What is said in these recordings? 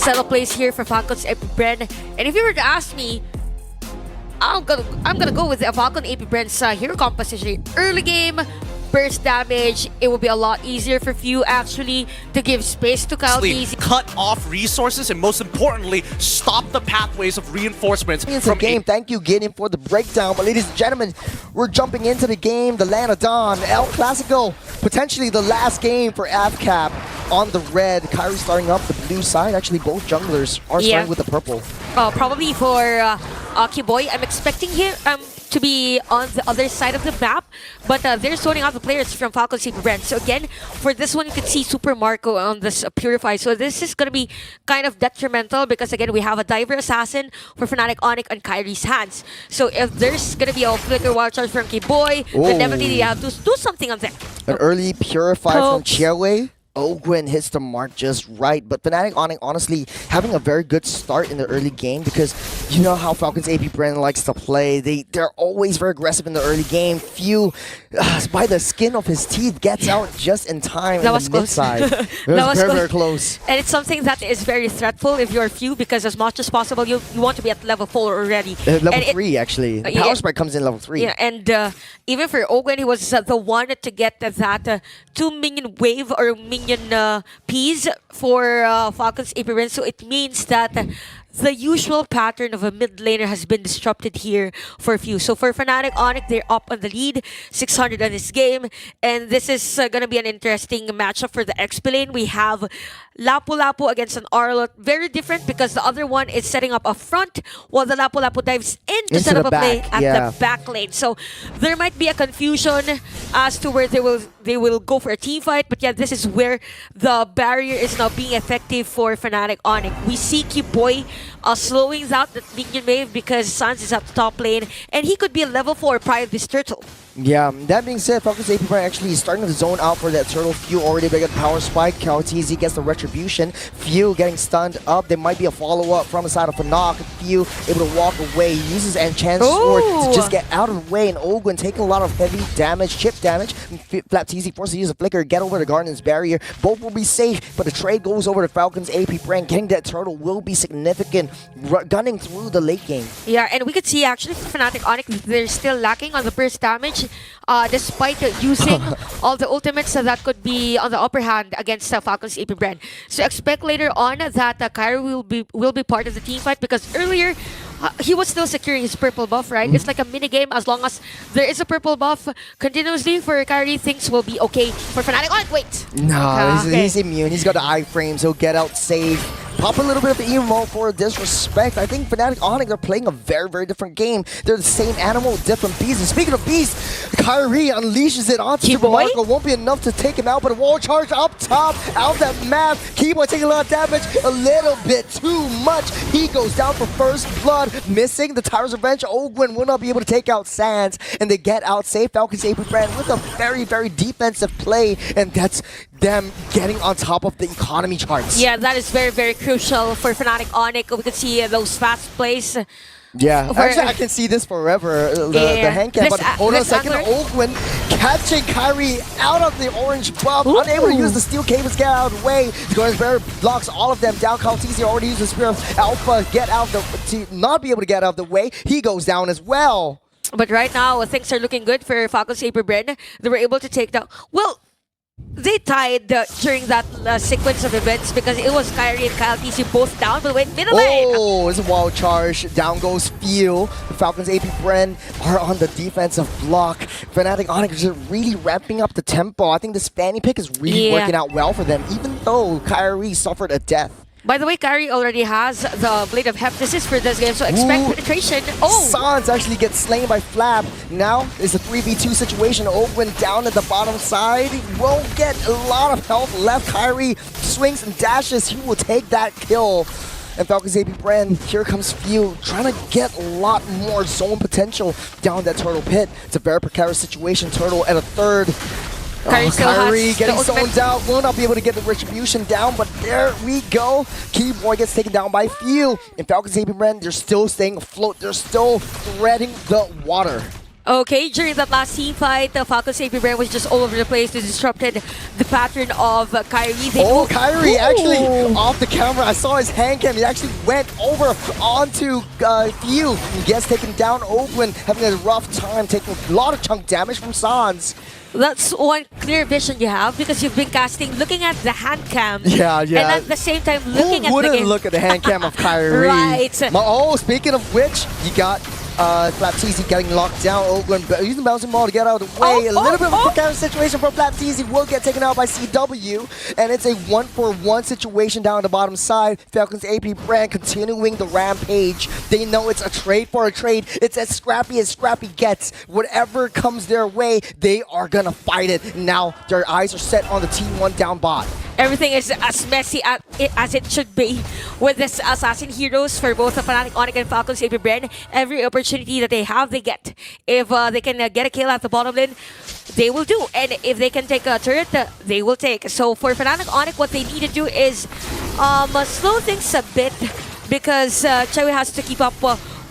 setup plays here for Falcons APBREN. And if you were to ask me, I'm gonna go with the Falcon APBREN's hero composition. Early game, burst damage, it will be a lot easier for Few actually to give space to Kyle Easy. Cut off resources and most importantly, stop the pathways of reinforcements from game. Thank you, Gideon, for the breakdown. But ladies and gentlemen, we're jumping into the game, the Land of Dawn, El Clasico, potentially the last game for FCAP on the red. Kyrie starting up the blue side. Actually, both junglers are starting with the purple. Probably for Kiboy, I'm expecting him to be on the other side of the map, but they're sorting out the players from Falcons APBREN. So again, for this one, you can see Super Marco on this Purify. So this is going to be kind of detrimental because again, we have a Diver Assassin for FNATIC ONIC on Kyrie's hands. So if there's going to be a Flicker Wild Charge from Kiboy, then definitely they have to do something on that. An early Purify from Chiawei. Ogwen hits the mark just right, but FNATIC ONIC honestly having a very good start in the early game because you know how Falcons APBREN likes to play. They're always very aggressive in the early game. Few, by the skin of his teeth, gets out just in time in the mid side. It was very close. And it's something that is very threatful if you're Few because as much as possible you want to be at level 4 already. Level 3 actually. The power spike comes in level 3. Yeah, and even for Ogwen, he was the one to get that 2 minion wave or minion Ps for Falcons APBREN. So it means that the usual pattern of a mid laner has been disrupted here for Few. So for FNATIC ONIC, they're up on the lead, 600 on this game. And this is going to be an interesting matchup for the XP lane. We have Lapu-Lapu against an Arlot. Very different because the other one is setting up a front while the Lapu-Lapu dives in to set up a play at the back lane. So there might be a confusion as to where they will go for a team fight. But yeah, this is where the barrier is now being effective for FNATIC ONIC. We see Kiboy slowing out that minion wave because Sans is at the top lane and he could be a level 4 prior to this turtle. Yeah, that being said, Falcons APBREN actually is starting to zone out for that turtle. Few already got the power spike. KaoTZ gets the retribution. Few getting stunned up. There might be a follow-up from the side of FNOC. Few able to walk away. He uses Enchant Sword to just get out of the way. And Ogwen taking a lot of heavy damage, chip damage. FlapTZ forced to use a flicker, get over the Garden's barrier. Both will be safe, but the trade goes over to Falcons APBREN. Getting that turtle will be significant, gunning through the late game. Yeah, and we could see actually for FNATIC ONIC, they're still lacking on the burst damage. Despite using all the ultimates that could be on the upper hand against Falcons APBREN. So expect later on that Kyrie will be part of the team fight because earlier he was still securing his purple buff, right? It's like a mini game. As long as there is a purple buff continuously for Kyrie, things will be okay for FNATIC ONIC. Wait! No, he's immune. He's got the iframes. He'll get out safe. Pop a little bit of emo for disrespect. I think FNATIC ONIC are playing a very, very different game. They're the same animal, different beasts. And speaking of beasts, Kyrie unleashes it onto Super Marco. Won't be enough to take him out, but a wall charge up top, out that map. Kiboy taking a lot of damage, a little bit too much. He goes down for first blood, missing the Tyrant's Revenge. Ogwen will not be able to take out Sans, and they get out safe. Falcons APBREN with a very, very defensive play, and that's them getting on top of the economy charts. Yeah, that is very, very crucial for FNATIC ONIC. We can see those fast plays. Yeah, actually I can see this forever, the hand cam, but hold on a second, Ogwen catching Kyrie out of the orange buff, unable to use the steel cables, get out of the way. Gordon's Barrier blocks all of them down. KaoTZ already used the Spear of Alpha, get out to not be able to get out of the way. He goes down as well. But right now, things are looking good for Falcons APBREN. They were able to take down, well, they tied during that sequence of events because it was Kyrie and KaoTZ both down, but wait, middle lane! Oh, it's a wild charge. Down goes Few. The Falcons APBREN are on the defensive block. FNATIC ONIC is really ramping up the tempo. I think this Fanny pick is really working out well for them, even though Kyrie suffered a death. By the way, Kyrie already has the Blade of Hephaestus for this game, so expect penetration. Oh! Sans actually gets slain by Flap. Now it's a 3v2 situation. Ogwen down at the bottom side. He won't get a lot of health left. Kyrie swings and dashes. He will take that kill. And Falcons APBREN, here comes Few, trying to get a lot more zone potential down that turtle pit. It's a very precarious situation. Turtle at a third. Kyrie getting zoned out, will not be able to get the retribution down, but there we go. Kiboy gets taken down by Few. And Falcons APBREN, they're still staying afloat. They're still threading the water. Okay, during that last team fight, the Falcons APBREN was just all over the place. They disrupted the pattern of Kyrie. Kyrie actually off the camera. I saw his hand cam. He actually went over onto Few. He gets taken down. Oakland having a rough time, taking a lot of chunk damage from Sans. That's one clear vision you have because you've been casting, looking at the hand cam. Yeah. And at the same time, looking Who at the wouldn't game. look at the hand cam of Kyrie? Right. Speaking of which, you got FLAPTZ getting locked down. Oakland using the bouncing ball to get out of the way. A little bit of a precarious situation for FLAPTZ. Will get taken out by CW. And it's a 1-for-1 situation down the bottom side. Falcons APBREN continuing the rampage. They know it's a trade for a trade. It's as scrappy gets. Whatever comes their way, they are gonna fight it. Now their eyes are set on the Team 1 down bot. Everything is as messy as it should be with this Assassin Heroes for both the FNATIC ONIC and Falcons APBREN. Every opportunity that they have, they get. If they can get a kill at the bottom lane, they will do. And if they can take a turret, they will take. So for FNATIC ONIC, what they need to do is slow things a bit because Chewe has to keep up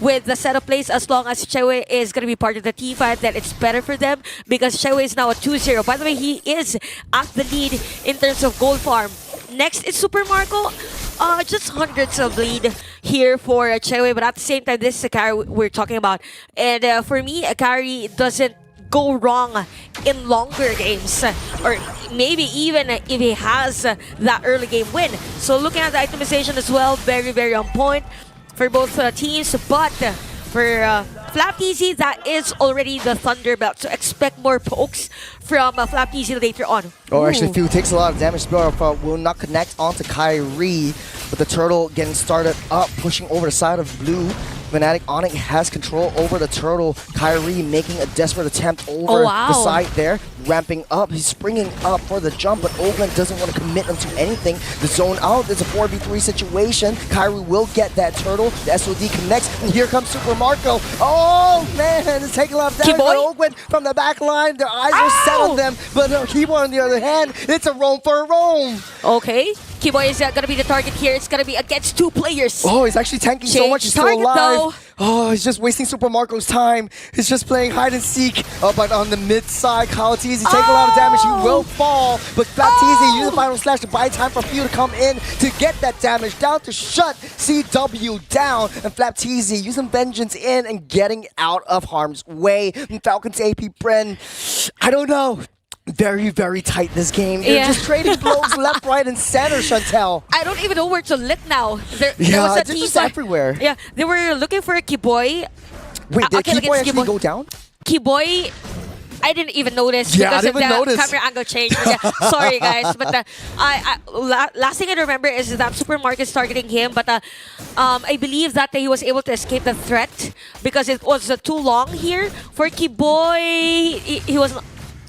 with the setup plays. As long as Chewe is going to be part of the team fight, then it's better for them because Chewe is now a 2-0. By the way, he is at the lead in terms of gold farm. Next is Super Marco. Just hundreds of lead here for Chewe, but at the same time, this is a carry we're talking about. And for me, a carry doesn't go wrong in longer games, or maybe even if he has that early game win. So looking at the itemization as well, very on point for both teams, but for FLAPTZ, that is already the Thunder Belt, so expect more pokes from FLAPTZ later on. Oh, actually, Few takes a lot of damage. Will not connect onto Kyrie, but the turtle getting started up, pushing over the side of blue. FNATIC ONIC has control over the turtle. Kyrie making a desperate attempt over the side there, ramping up. He's springing up for the jump, but Oakland doesn't want to commit him to anything. The zone out, it's a 4v3 situation. Kyrie will get that turtle. The SOD connects, and here comes Super Marco. Oh, man, it's taking a lot of damage. But Oakland from the back line, their eyes are set on them, but Keyboy on the other hand, it's a roam for a roam. Okay, Keyboy is going to be the target here. It's going to be against 2 players. Oh, he's actually tanking so much. He's still alive. Though. Oh, he's just wasting Super Marco's time. He's just playing hide and seek. Oh, but on the mid side, Kyle Teasy taking a lot of damage. He will fall, but FLAPTZ uses the final slash to buy time for Few to come in to get that damage down to shut CW down. And FLAPTZ using Vengeance in and getting out of harm's way. And Falcons APBREN, I don't know. Very tight this game. They're just trading blows left, right, and center, Chantel. I don't even know where to look now. There was a team just everywhere. Yeah, they were looking for a Keyboy. Wait, did Keyboy actually go down? Keyboy, I didn't even notice Yeah, because I of didn't the notice. camera angle change. But, sorry, guys. But last thing I remember is that Super Marco is targeting him. But I believe that he was able to escape the threat because it was too long here for Keyboy.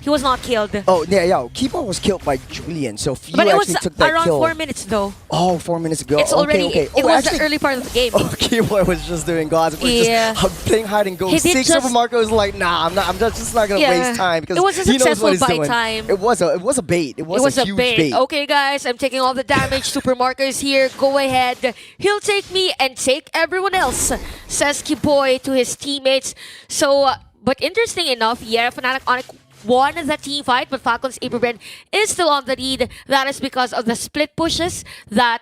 He was not killed. Oh, yeah. Keyboy was killed by Julian, so Few But it was actually took that around kill. 4 minutes though. Oh, 4 minutes ago. It's already, okay. it was the early part of the game. Oh, Keyboy was just doing gods. Just playing hide and go. He did Super Marco is like, nah, I'm just not gonna waste time because it was a he knows what successful he's buy doing. time. It was a bait. It was a huge bait. Okay, guys, I'm taking all the damage. Super Marco is here. Go ahead. He'll take me and take everyone else, says Keyboy to his teammates. So, but interesting enough, yeah, FNATIC ONIC won the team fight, but Falcons APBREN is still on the lead. That is because of the split pushes that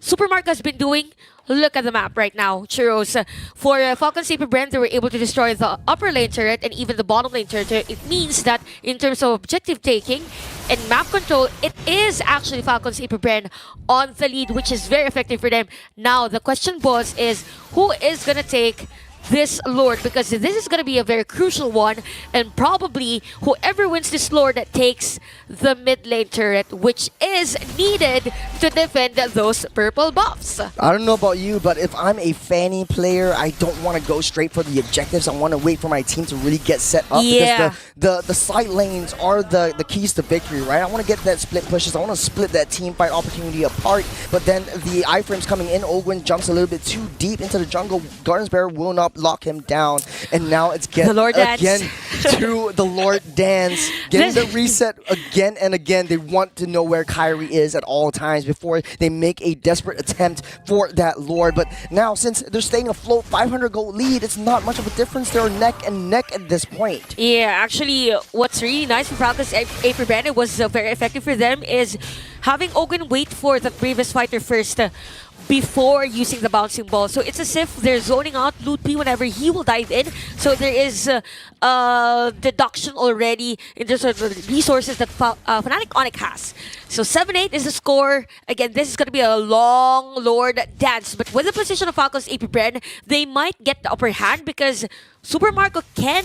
Super Marco has been doing. Look at the map right now, Churros. For Falcons APBREN, they were able to destroy the upper lane turret and even the bottom lane turret. It means that in terms of objective taking and map control, it is actually Falcons APBREN on the lead, which is very effective for them. Now, the question was is who is going to take this Lord, because this is going to be a very crucial one, and probably whoever wins this Lord takes the mid lane turret, which is needed to defend those purple buffs. I don't know about you, but if I'm a Fanny player, I don't want to go straight for the objectives. I want to wait for my team to really get set up because the side lanes are the keys to victory, right? I want to get that split pushes. I want to split that team fight opportunity apart, but then the iframes coming in, Ogwen jumps a little bit too deep into the jungle. Gardensbearer will not up, lock him down, and now it's The Lord dance. again to the Lord dance, getting the reset again and again. They want to know where Kyrie is at all times before they make a desperate attempt for that Lord. But now, since they're staying afloat, 500 gold lead, it's not much of a difference. They're neck and neck at this point. Yeah, actually, what's really nice for Falcons APBREN, it was very effective for them, is having Ogun wait for the previous fighter first before using the bouncing ball. So it's as if they're zoning out Loot P whenever he will dive in. So there is deduction already in terms of the resources that FNATIC ONIC has. So 7-8 is the score. Again, this is going to be a long Lord dance. But with the position of Falcons APBREN, they might get the upper hand because Super Marco can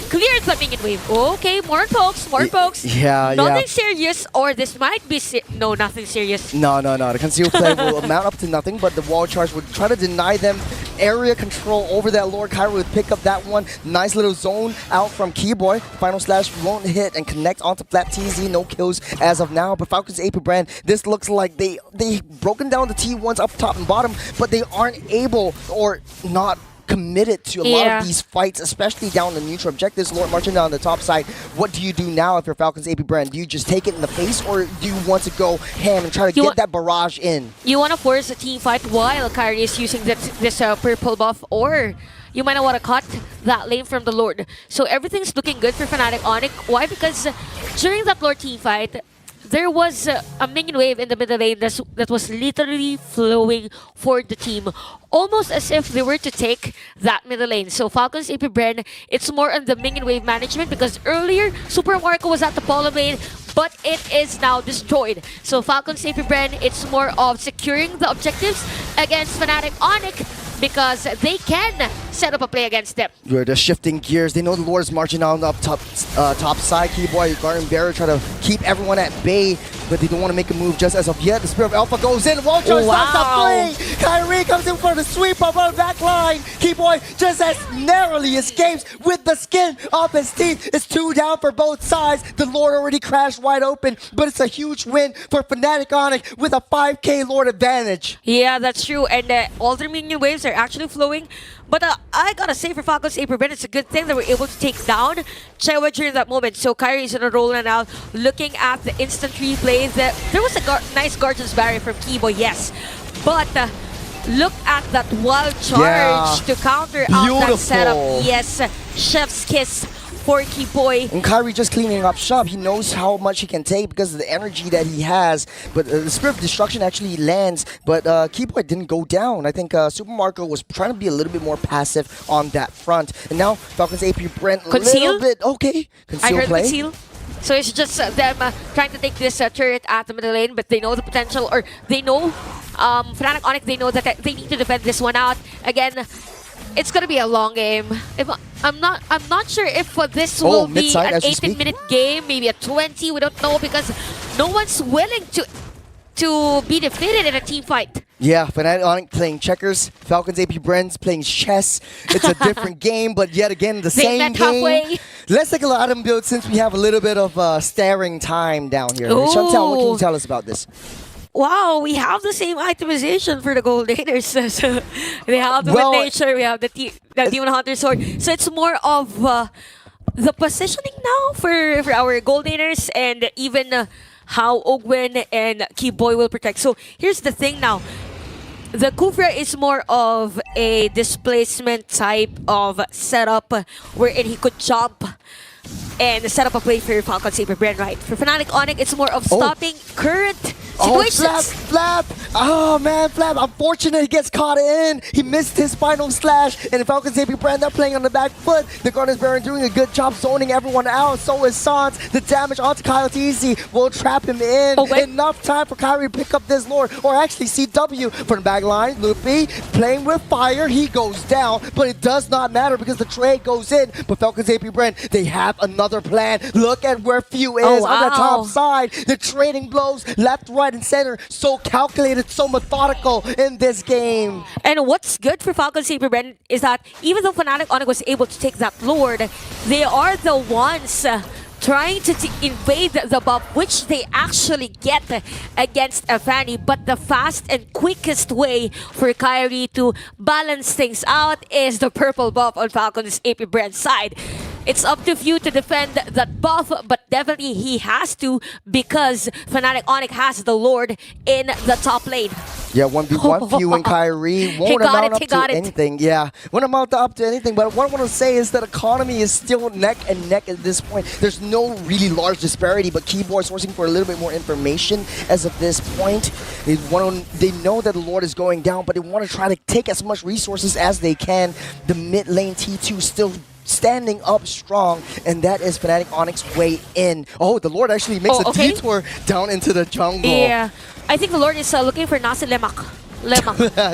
clear the minion wave. Okay, more folks, more folks. Yeah, nothing serious, or this might be no, nothing serious. No. The concealed play will amount up to nothing, but the wall charge would try to deny them area control over that Lord. Kyrie would pick up that one. Nice little zone out from Keyboy. Final slash won't hit and connect onto Flat TZ. No kills as of now, but Falcons APBREN, this looks like they broken down the T1s up top and bottom, but they aren't able or not committed to a lot of these fights, especially down the neutral objectives. Lord marching down the top side. What do you do now if you're Falcons APBREN? Do you just take it in the face, or do you want to go ham and try to get that barrage in? You want to force a team fight while Kyrie is using this purple buff, or you might not want to cut that lane from the Lord. So everything's looking good for FNATIC ONIC. Why? Because during that Lord team fight, there was a minion wave in the middle lane that was literally flowing for the team, almost as if they were to take that middle lane. So Falcons APBREN, it's more on the minion wave management, because earlier Super Marco was at the bottom lane, but it is now destroyed. So Falcons APBREN, it's more of securing the objectives against FNATIC ONIC, because they can set up a play against them. They're just shifting gears. They know the Lord is marching on up top side. Keyboy, Garden Barrier try to keep everyone at bay, but they don't want to make a move just as of yet. The Spirit of Alpha goes in. Wall charge starts to play. Kyrie comes in for the sweep of our back line. Keyboy just as narrowly escapes with the skin off his teeth. It's 2 down for both sides. The Lord already crashed wide open, but it's a huge win for FNATIC ONIC with a 5k Lord advantage. Yeah, that's true. And all their minion waves are actually flowing. But I gotta say, for Falcons APBREN, it's a good thing that we're able to take down Chewa during that moment. So Kyrie is on a roll now, looking at the instant replay. There was a nice Guardian's Barrier from Keyboy, yes. But look at that wild charge to counter out that setup. Yes, chef's kiss for Keyboy. And Kyrie just cleaning up shop. He knows how much he can take because of the energy that he has. But the Spirit of Destruction actually lands. But Keyboy didn't go down. I think Super Marco was trying to be a little bit more passive on that front. And now Falcons APBREN a little bit okay. I heard play. conceal. So it's just them trying to take this turret at the middle lane, but they know the potential, or they know FNATIC ONIC, they know that they need to defend this one out. Again, it's gonna be a long game. I'm not sure if this will be an 18-minute game, maybe a 20. We don't know, because no one's willing to be defeated in a team fight. Yeah, FNATIC ONIC playing checkers, Falcons APBREN's playing chess. It's a different game, but yet again, the same game. Halfway. Let's take a look at item build since we have a little bit of staring time down here. Chantal, what can you tell us about this? Wow, we have the same itemization for the Gold Raiders. So they have the Nature, we have the Demon Hunter Sword. So it's more of the positioning now for our Gold Raiders, and even how Ogwen and Keyboy will protect. So here's the thing now. The Kufra is more of a displacement type of setup wherein he could jump and set up a play for Falcons APBREN, right? For FNATIC ONIC, it's more of stopping current situations. Flap! Oh man, Flap, unfortunate he gets caught in. He missed his final slash, and Falcons APBREN, they're playing on the back foot. The Guardians Baron doing a good job zoning everyone out. So is Sans. The damage onto Kyle TZ will trap him in. Enough time for Kyrie to pick up this Lord, or actually CW from the back line. Luffy playing with fire. He goes down, but it does not matter because the trade goes in. But Falcons APBREN, they have another plan. Look at where Few is on the top side. The trading blows left, right, and center. So calculated, so methodical in this game. And what's good for Falcons APBREN is that even though FNATIC ONIC was able to take that Lord, they are the ones trying to invade the buff, which they actually get against Fanny. But the fast and quickest way for Kyrie to balance things out is the purple buff on Falcons APBREN's side. It's up to Few to defend that buff, but definitely he has to because FNATIC ONIC has the Lord in the top lane. Yeah, 1v1, Few and Kyrie won't amount up to anything. Yeah, won't amount up to anything. But what I want to say is that economy is still neck and neck at this point. There's no really large disparity, but Keyboard sourcing for a little bit more information as of this point. They know that the Lord is going down, but they want to try to take as much resources as they can. The mid lane T2 still standing up strong, and that is FNATIC ONIC's way in. Oh, the Lord actually makes a detour down into the jungle. Yeah, I think the Lord is looking for Nasi Lemak.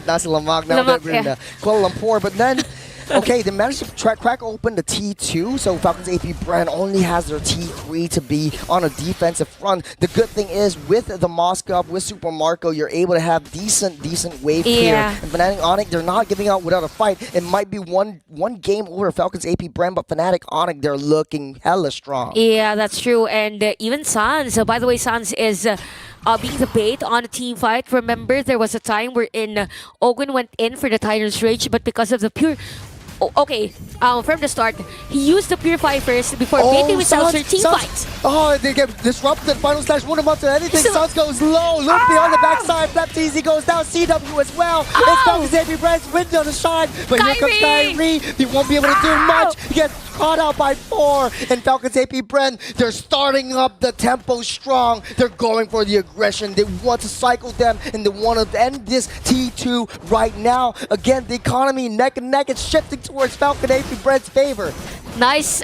Nasi Lemak, now that we're in Kuala Lumpur. But then, okay, they managed to crack open the T2, so Falcons APBREN only has their T3 to be on a defensive front. The good thing is, with the Moskov, with Super Marco, you're able to have decent wave clear. And FNATIC ONIC, they're not giving out without a fight. It might be one game over Falcons APBREN, but FNATIC ONIC, they're looking hella strong. Yeah, that's true. And even Sans, by the way, Sans is being the bait on a team fight. Remember, there was a time wherein Ogun went in for the Titan's Rage, but because of the pure... from the start, he used the Purify first before baiting himself for team fight. Oh, they get disrupted. Final slash won't amount to anything. Suns goes low. Loopy on the backside. Flapteasy goes down. CW as well. It's Falcons APBREN's window to shine. But here comes Kyrie. He won't be able to do much. He gets caught out by 4. And Falcons APBREN, they're starting up the tempo strong. They're going for the aggression. They want to cycle them, and they want to end this T2 right now. Again, the economy neck and neck. It's shifting towards Falcon APBREN's favor. Nice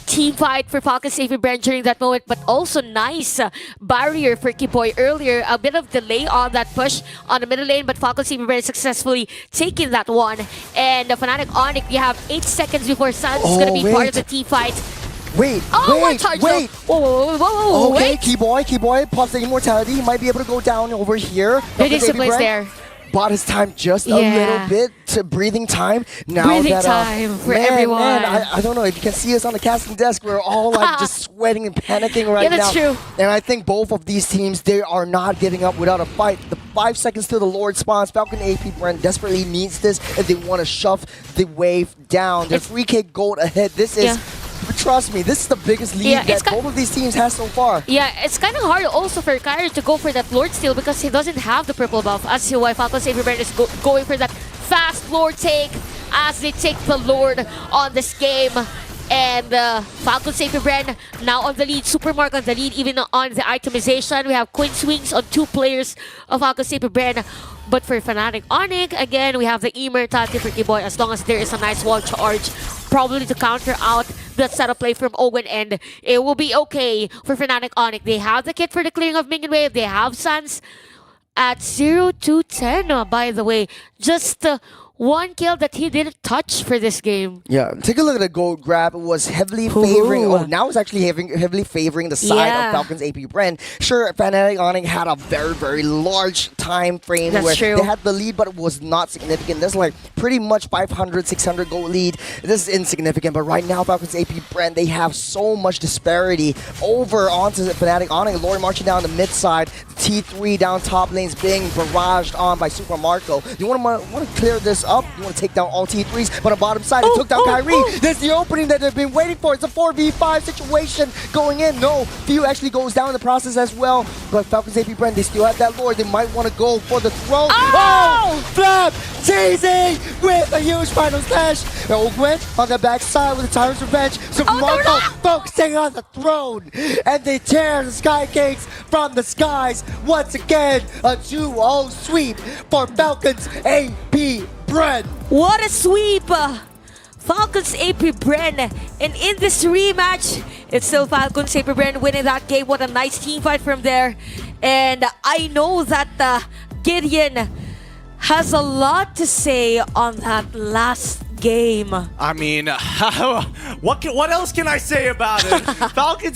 team fight for Falcons APBREN during that moment, but also nice barrier for Kiboy earlier. A bit of delay on that push on the middle lane, but Falcons APBREN successfully taking that one. And FNATIC ONIC, you have 8 seconds before Sans is going to be part of the team fight. Wait. Whoa, okay, Keyboy pops the immortality. He might be able to go down over here. There is a place there. Bought his time just a little bit to breathing time. Now breathing time for everyone. I don't know if you can see us on the casting desk. We're all like just sweating and panicking right now. Yeah, that's true. And I think both of these teams, they are not giving up without a fight. The 5 seconds till the Lord spawns. Falcon APBREN desperately needs this if they want to shove the wave down. They're 3K gold ahead. This is... Trust me, this is the biggest lead that both of these teams have so far. Yeah, it's kind of hard also for Kyrie to go for that Lord steal because he doesn't have the purple buff. As to why Falcons APBREN is going for that fast Lord take as they take the Lord on this game. And Falcons APBREN now on the lead. Supermark on the lead, even on the itemization. We have Queen Swings on 2 players of Falcons APBREN. But for FNATIC ONIC, again, we have the immortality for Kiboy as long as there is a nice wall charge, probably to counter out that setup play from Owen, and it will be okay for FNATIC ONIC. They have the kit for the clearing of minion wave. They have Sans at 0-10, by the way. Just 1 kill that he didn't touch for this game. Yeah, take a look at the gold grab. It was heavily favoring... Oh, now it's actually heavily favoring the side of Falcons APBREN. Sure, FNATIC ONIC had a very large time frame where they had the lead, but it was not significant. There's like pretty much 500, 600 gold lead. This is insignificant, but right now Falcons APBREN, they have so much disparity over onto FNATIC ONIC. Lord marching down the mid side, T3 down top lanes being barraged on by Super Marco. You want to clear this up. You want to take down all T3s, but on the bottom side, they took down Kyrie. This is the opening that they've been waiting for. It's a 4v5 situation going in. No, Few actually goes down in the process as well, but Falcons APBREN, they still have that Lord. They might want to go for the throne. Flap! Teasing with a huge final slash. Ogun on the backside with the Tyrant's Revenge. Super Marco focusing on the throne, and they tear the Sky Kings from the skies. Once again, a 2-0 sweep for Falcons APBREN. What a sweep! Falcons APBREN, and in this rematch, it's still Falcons APBREN winning that game. What a nice team fight from there. And I know that Gideon has a lot to say on that last game. I mean, what else can I say about it? Falcons